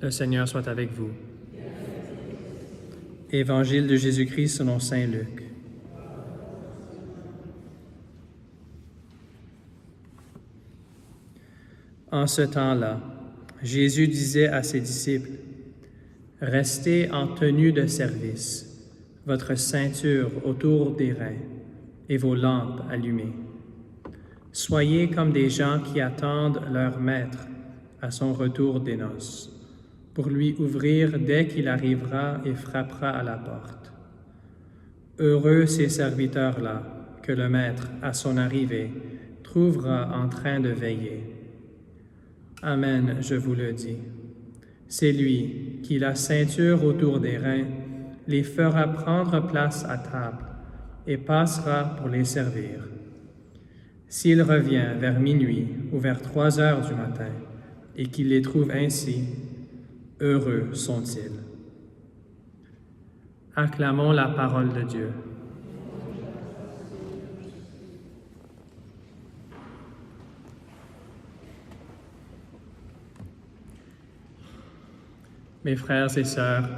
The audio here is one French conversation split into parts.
Le Seigneur soit avec vous. Évangile de Jésus-Christ selon saint Luc. En ce temps-là, Jésus disait à ses disciples, « Restez en tenue de service, votre ceinture autour des reins et vos lampes allumées. Soyez comme des gens qui attendent leur maître à son retour des noces, pour lui ouvrir dès qu'il arrivera et frappera à la porte. Heureux ces serviteurs-là que le maître, à son arrivée, trouvera en train de veiller. Amen, je vous le dis. C'est lui qui, la ceinture autour des reins, les fera prendre place à table et passera pour les servir. S'il revient vers minuit ou vers 3 heures du matin et qu'il les trouve ainsi, heureux sont-ils. » Acclamons la parole de Dieu. Mes frères et sœurs,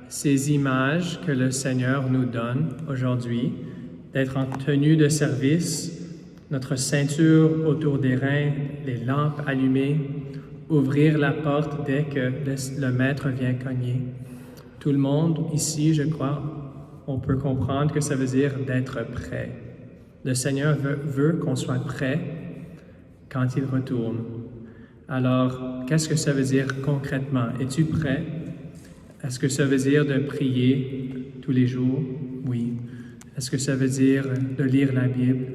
ces images que le Seigneur nous donne aujourd'hui, d'être en tenue de service, notre ceinture autour des reins, les lampes allumées, ouvrir la porte dès que le maître vient cogner. Tout le monde ici, je crois, on peut comprendre que ça veut dire d'être prêt. Le Seigneur veut qu'on soit prêt quand il retourne. Alors, qu'est-ce que ça veut dire concrètement? Es-tu prêt? Est-ce que ça veut dire de prier tous les jours? Oui. Est-ce que ça veut dire de lire la Bible?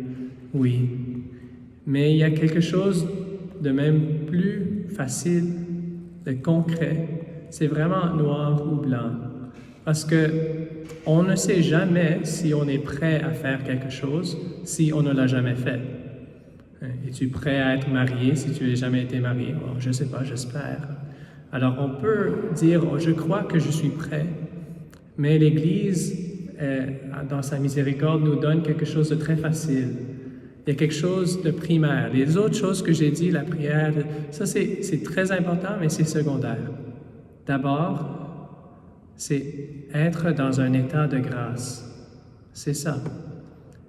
Oui. Mais il y a quelque chose de même plus facile, de concret. C'est vraiment noir ou blanc. Parce que on ne sait jamais si on est prêt à faire quelque chose si on ne l'a jamais fait. Es-tu prêt à être marié si tu n'as jamais été marié? Oh, je ne sais pas, j'espère. Alors on peut dire, oh, je crois que je suis prêt, mais l'Église, dans sa miséricorde, nous donne quelque chose de très facile. Il y a quelque chose de primaire. Les autres choses que j'ai dit, la prière, ça c'est très important, mais c'est secondaire. D'abord, c'est être dans un état de grâce. C'est ça.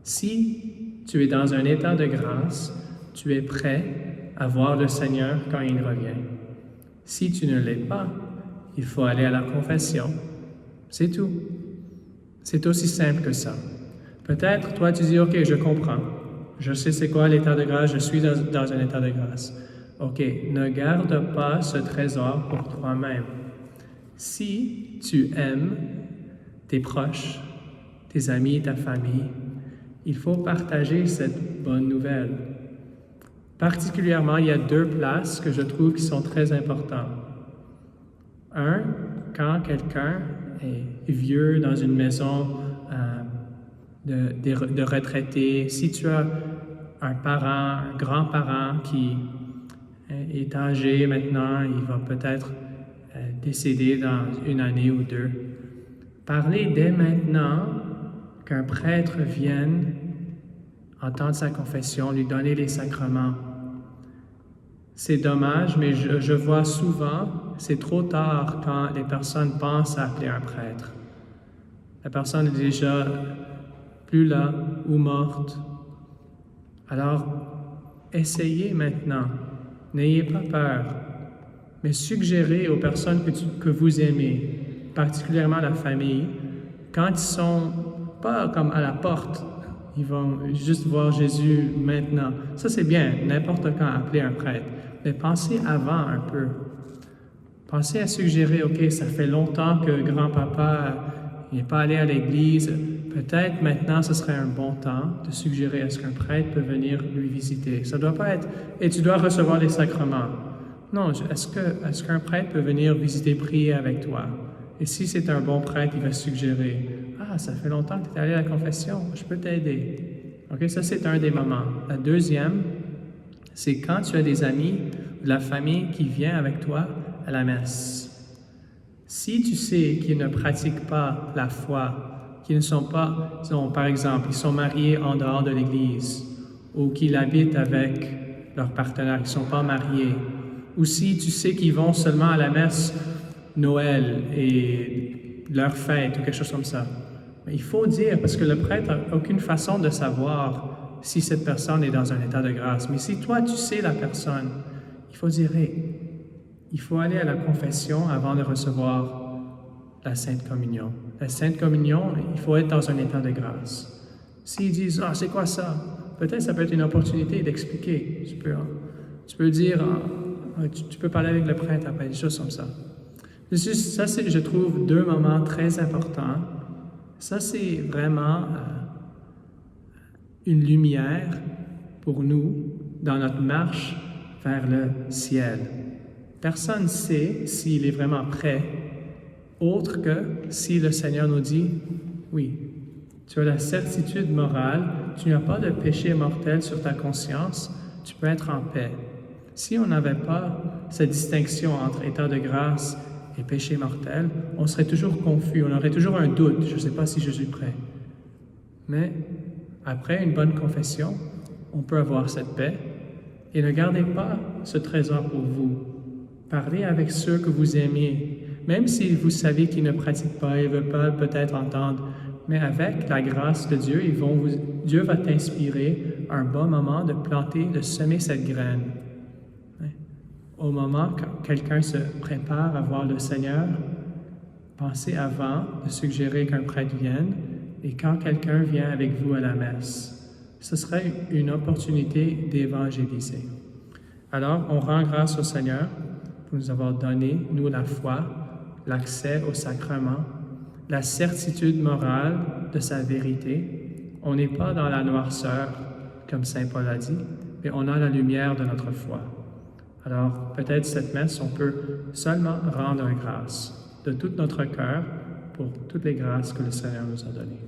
Si tu es dans un état de grâce, tu es prêt à voir le Seigneur quand il revient. Si tu ne l'es pas, il faut aller à la confession. C'est tout. C'est aussi simple que ça. Peut-être, toi, tu dis, « OK, je comprends. Je sais c'est quoi l'état de grâce, je suis dans un état de grâce. » OK, ne garde pas ce trésor pour toi-même. Si tu aimes tes proches, tes amis, ta famille, il faut partager cette bonne nouvelle. Particulièrement, il y a 2 places que je trouve qui sont très importantes. Un, quand quelqu'un est vieux dans une maison de retraités, si tu as un parent, un grand-parent qui est âgé maintenant, il va peut-être décéder dans 1 année ou 2, parlez dès maintenant qu'un prêtre vienne entendre sa confession, lui donner les sacrements. C'est dommage, mais je vois souvent, c'est trop tard quand les personnes pensent à appeler un prêtre. La personne est déjà plus là ou morte. Alors, essayez maintenant. N'ayez pas peur, mais suggérez aux personnes que vous aimez, particulièrement la famille, quand ils sont pas comme à la porte, ils vont juste voir Jésus maintenant. Ça, c'est bien, n'importe quand appeler un prêtre. Mais pensez avant un peu. Pensez à suggérer, OK, ça fait longtemps que grand-papa n'est pas allé à l'église. Peut-être maintenant, ce serait un bon temps de suggérer est-ce qu'un prêtre peut venir lui visiter. Ça ne doit pas être « et tu dois recevoir les sacrements ». Non, est-ce qu'un prêtre peut venir visiter, prier avec toi? Et si c'est un bon prêtre, il va suggérer « Ah, ça fait longtemps que tu es allé à la confession, je peux t'aider. » OK, ça c'est un des moments. La deuxième, c'est quand tu as des amis ou de la famille qui vient avec toi à la messe. Si tu sais qu'ils ne pratiquent pas la foi, qu'ils ne sont pas, par exemple, ils sont mariés en dehors de l'Église, ou qu'ils habitent avec leur partenaire, ils ne sont pas mariés, ou si tu sais qu'ils vont seulement à la messe Noël et leur fête ou quelque chose comme ça. Mais il faut dire, parce que le prêtre n'a aucune façon de savoir si cette personne est dans un état de grâce. Mais si toi, tu sais la personne, il faut dire, hey, il faut aller à la confession avant de recevoir la Sainte Communion. La Sainte Communion, il faut être dans un état de grâce. S'ils disent, ah, c'est quoi ça? Peut-être ça peut être une opportunité d'expliquer. Tu peux dire, tu peux parler avec le prêtre après, des choses comme ça. Ça, c'est, je trouve, deux moments très importants. Ça, c'est vraiment une lumière pour nous dans notre marche vers le ciel. Personne ne sait s'il est vraiment prêt, autre que si le Seigneur nous dit, oui, tu as la certitude morale, tu n'as pas de péché mortel sur ta conscience, tu peux être en paix. Si on n'avait pas cette distinction entre état de grâce et péché mortel, on serait toujours confus, on aurait toujours un doute, je ne sais pas si je suis prêt. Mais après une bonne confession, on peut avoir cette paix et ne gardez pas ce trésor pour vous. Parlez avec ceux que vous aimez, même si vous savez qu'ils ne pratiquent pas, ils ne veulent pas peut-être entendre, mais avec la grâce de Dieu, Dieu va t'inspirer à un bon moment de planter, de semer cette graine. Au moment quand quelqu'un se prépare à voir le Seigneur, pensez avant de suggérer qu'un prêtre vienne et quand quelqu'un vient avec vous à la messe. Ce serait une opportunité d'évangéliser. Alors, on rend grâce au Seigneur pour nous avoir donné, nous, la foi, l'accès au sacrement, la certitude morale de sa vérité. On n'est pas dans la noirceur, comme saint Paul a dit, mais on a la lumière de notre foi. Alors, peut-être cette messe, on peut seulement rendre grâce de tout notre cœur pour toutes les grâces que le Seigneur nous a données.